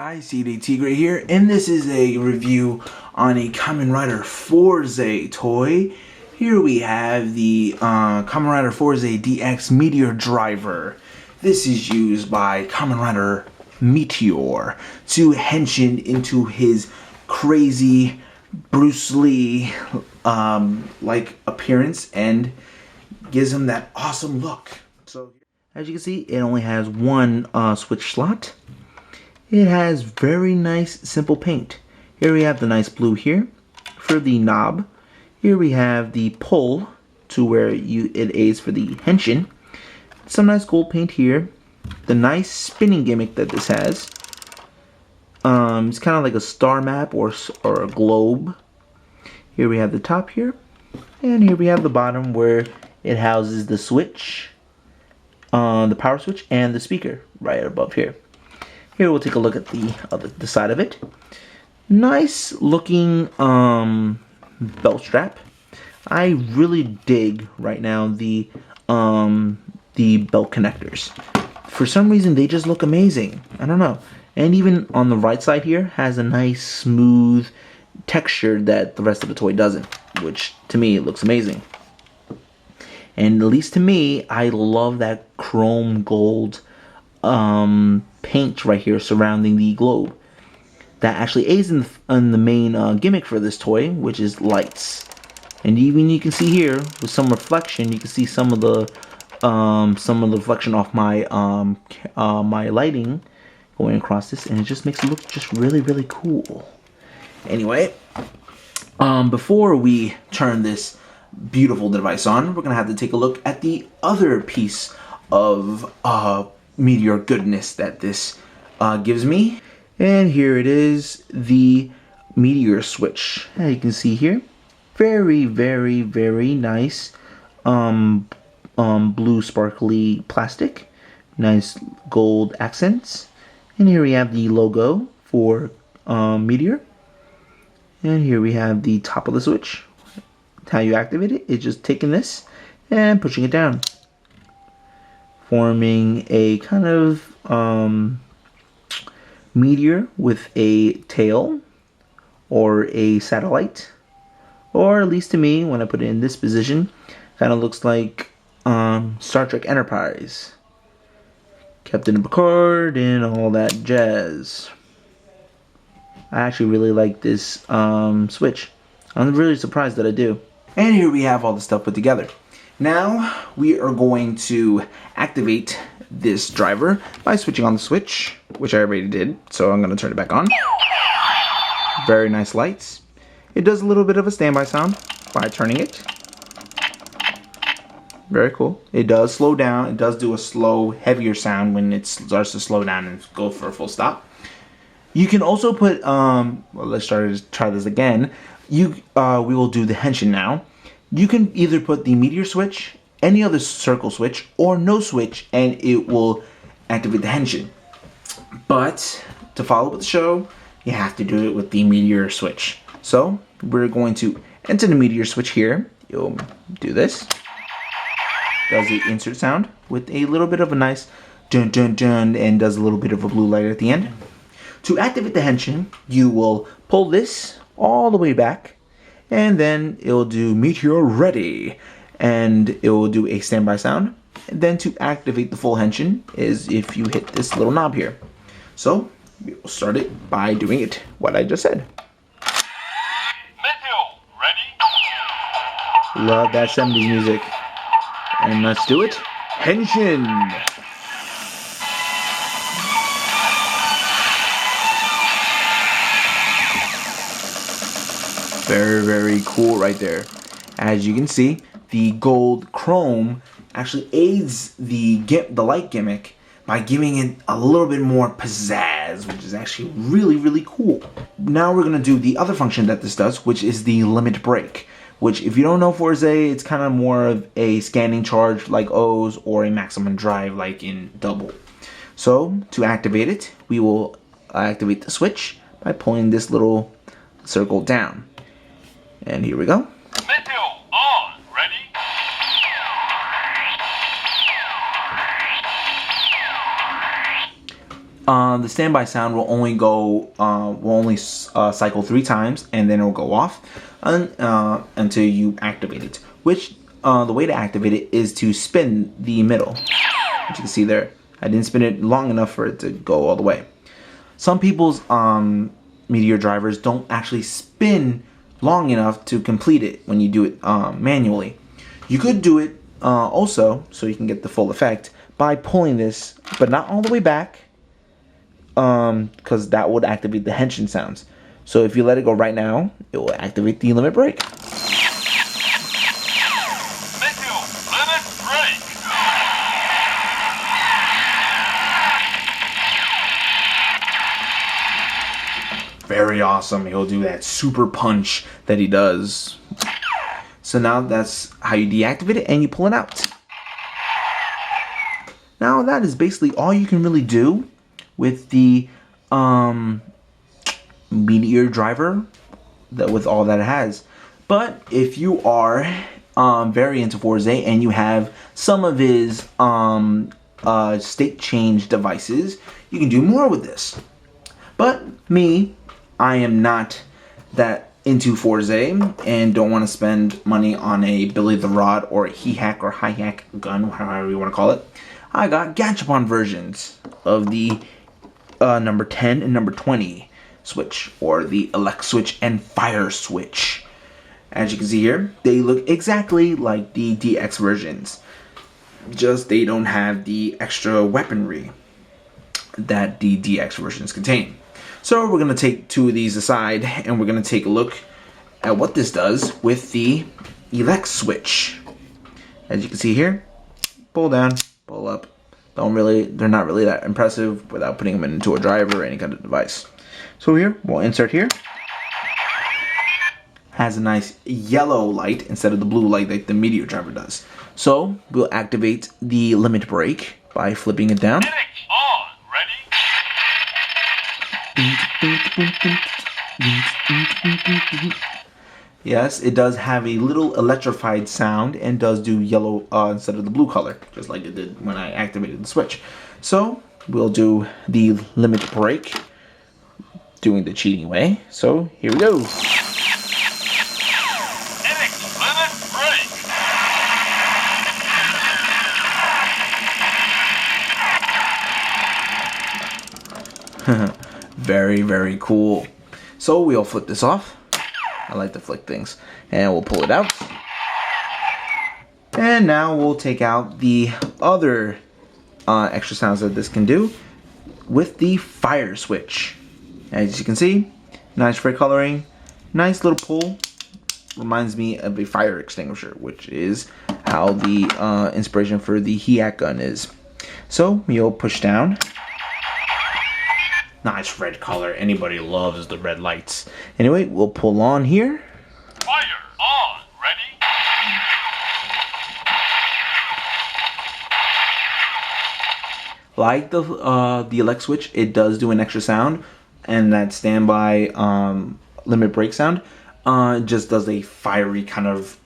guys, DX here, and this is a review on a Kamen Rider Fourze toy. Here we have the Kamen Rider Fourze DX Meteor Driver. This is used by Kamen Rider Meteor to henshin into his crazy Bruce Lee like appearance and gives him that awesome look. So as you can see, it only has one switch slot. It has very nice simple paint. Here we have the nice blue here for the knob. Here we have the pull to where it aids for the henshin. Some nice gold paint here. The nice spinning gimmick that this has. It's kind of like a star map or a globe. Here we have the top here. And here we have the bottom where it houses the switch, the power switch, and the speaker right above here. Here we'll take a look at the side of it. Nice looking belt strap. I really dig right now the belt connectors. For some reason they just look amazing. I don't know. And even on the right side here has a nice smooth texture that the rest of the toy doesn't, which to me it looks amazing. And at least to me, I love that chrome gold paint right here surrounding the globe. That actually aids in the main gimmick for this toy, which is lights. And even you can see here with some reflection, you can see some of the reflection off my my lighting going across this, and it just makes it look just really cool. Anyway, before we turn this beautiful device on, we're gonna have to take a look at the other piece of Meteor goodness that this gives me. And here it is, the Meteor switch. As you can see here, very nice blue sparkly plastic, nice gold accents. And here we have the logo for Meteor. And here we have the top of the switch. How you activate it is just taking this and pushing it down, forming a kind of meteor with a tail or a satellite, or at least to me, when I put it in this position, kind of looks like Star Trek Enterprise, Captain Picard, and all that jazz. I actually really like this switch. I'm really surprised that I do. And here we have all the stuff put together. Now we are going to activate this driver by switching on the switch, which I already did, so I'm going to turn it back on. Very nice lights. It does a little bit of a standby sound by turning it. Very cool. It does slow down. It does do a slow, heavier sound when it starts to slow down and go for a full stop. You can also put, well, let's try this again. We will do the henshin now. You can either put the meteor switch, any other circle switch, or no switch, and it will activate the henshin. But to follow with the show, you have to do it with the meteor switch. So we're going to enter the meteor switch here. You'll do this. Does the insert sound with a little bit of a nice dun dun dun, and does a little bit of a blue light at the end. To activate the henshin, you will pull this all the way back, and then it will do Meteor Ready, and it will do a standby sound. And then to activate the full henshin is if you hit this little knob here. So we will start it by doing it what I just said. Meteor Ready. Love that 70s music. And let's do it. Henshin. Very cool right there. As you can see, the gold chrome actually aids the light gimmick by giving it a little bit more pizzazz, which is actually really cool. Now we're gonna do the other function that this does, which is the limit break, which if you don't know Fourze, it's kind of more of a scanning charge like O's or a maximum drive like in Double. So to activate it, we will activate the switch by pulling this little circle down. And here we go. Meteor on. Ready. the standby sound will only cycle 3 times, and then it'll go off until you activate it. Which the way to activate it is to spin the middle. As you can see there, I didn't spin it long enough for it to go all the way. Some people's Meteor drivers don't actually spin long enough to complete it when you do it manually. You could do it also, so you can get the full effect, by pulling this, but not all the way back, because that would activate the henshin sounds. So if you let it go right now, it will activate the limit break. Very awesome. He'll do that super punch that he does. So now that's how you deactivate it and you pull it out. Now that is basically all you can really do with the Meteor driver, with all that it has. But if you are very into Fourze and you have some of his state change devices, you can do more with this. But me, I am not that into Fourze and don't want to spend money on a Billy the Rod or a He-Hack or Hi-Hack gun, however you want to call it. I got Gachapon versions of the number 10 and number 20 switch, or the Elek switch and fire switch. As you can see here, they look exactly like the DX versions, just they don't have the extra weaponry that the DX versions contain. So we're going to take 2 of these aside and we're going to take a look at what this does with the Elek switch. As you can see here, pull down, pull up. They're not really that impressive without putting them into a driver or any kind of device. So here, we'll insert here. Has a nice yellow light instead of the blue light like the Meteor driver does. So we'll activate the limit break by flipping it down. Yes, it does have a little electrified sound and does do yellow instead of the blue color, just like it did when I activated the switch. So we'll do the limit break, doing the cheating way. So here we go. Very, very cool. So we'll flip this off. I like to flick things. And we'll pull it out. And now we'll take out the other extra sounds that this can do with the fire switch. As you can see, nice red coloring, nice little pull. Reminds me of a fire extinguisher, which is how the inspiration for the He-Hack gun is. So we'll push down. Nice red color. Anybody loves the red lights. Anyway, we'll pull on here. Fire on. Ready? Like the Elek switch, it does do an extra sound, and that standby limit break sound just does a fiery kind of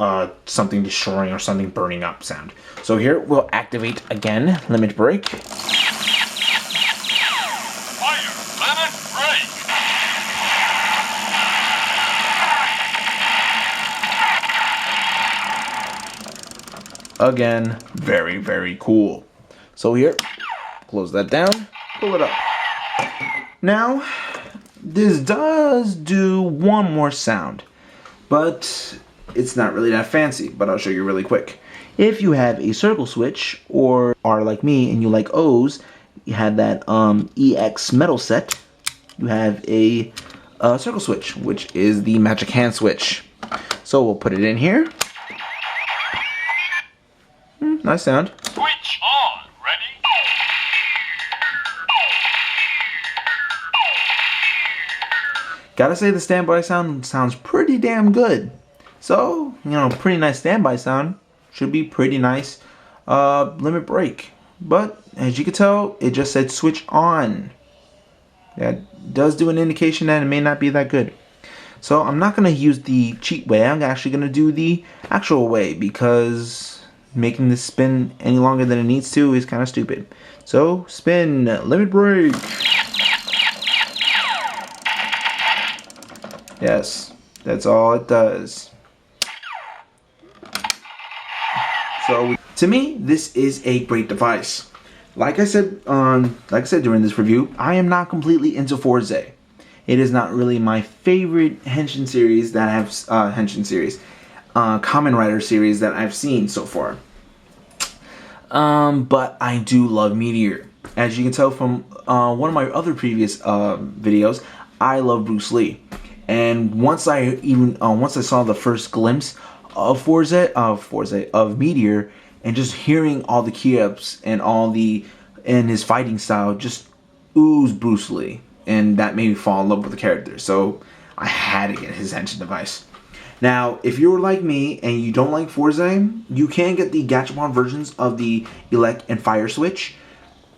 something destroying or something burning up sound. So here we'll activate again limit break. Again, very, very cool. So here, close that down, pull it up. Now, this does do one more sound, but it's not really that fancy, but I'll show you really quick. If you have a circle switch, or are like me and you like O's, you have that EX metal set, you have a circle switch, which is the magic hand switch. So we'll put it in here. Nice sound. Switch on. Ready? Gotta say the standby sound sounds pretty damn good. So, you know, pretty nice standby sound. Should be pretty nice limit break. But, as you can tell, it just said switch on. That does do an indication that it may not be that good. So, I'm not gonna use the cheat way. I'm actually gonna do the actual way, because making this spin any longer than it needs to is kind of stupid. So, spin, limit break. Yes, that's all it does. So to me, this is a great device. Like I said during this review, I am not completely into Fourze. It is not really my favorite Henshin series that I have Kamen Rider series that I've seen so far. But I do love Meteor. As you can tell from one of my other previous videos, I love Bruce Lee. And once I saw the first glimpse of of Meteor, and just hearing all the key-ups and his fighting style just ooze Bruce Lee, and that made me fall in love with the character. So I had to get his Henshin device. Now, if you're like me and you don't like Fourze, you can get the Gachapon versions of the Elek and Fire Switch.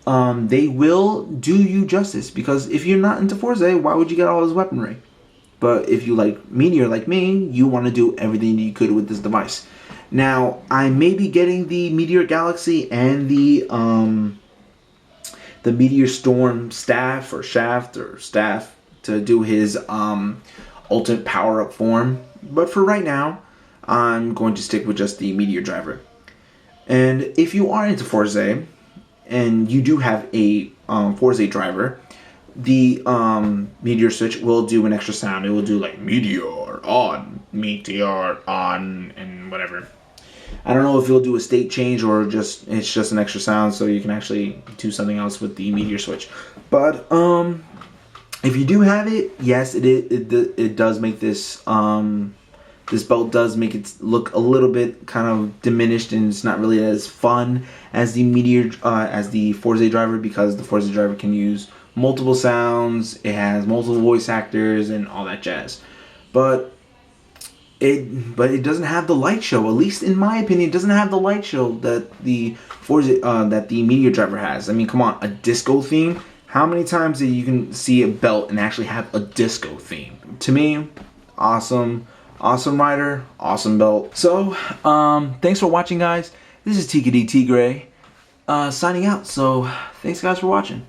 They will do you justice, because if you're not into Fourze, why would you get all his weaponry? But if you like Meteor like me, you want to do everything you could with this device. Now, I may be getting the Meteor Galaxy and the Meteor Storm staff or shaft or staff to do his ultimate power-up form. But for right now, I'm going to stick with just the Meteor Driver. And if you are into Fourze, and you do have a Fourze driver, the Meteor Switch will do an extra sound. It will do like Meteor on, and whatever. I don't know if it'll do a state change or it's just an extra sound, so you can actually do something else with the Meteor Switch. But if you do have it, yes, it does make this this belt does make it look a little bit kind of diminished, and it's not really as fun as the Fourze driver, because the Fourze driver can use multiple sounds, it has multiple voice actors and all that jazz. But it doesn't have the light show. At least in my opinion, it doesn't have the light show that the Meteor driver has. I mean, come on, a disco theme. How many times that you can see a belt and actually have a disco theme? To me, awesome rider, awesome belt. So, thanks for watching, guys. This is TKD Tigre signing out. So, thanks guys for watching.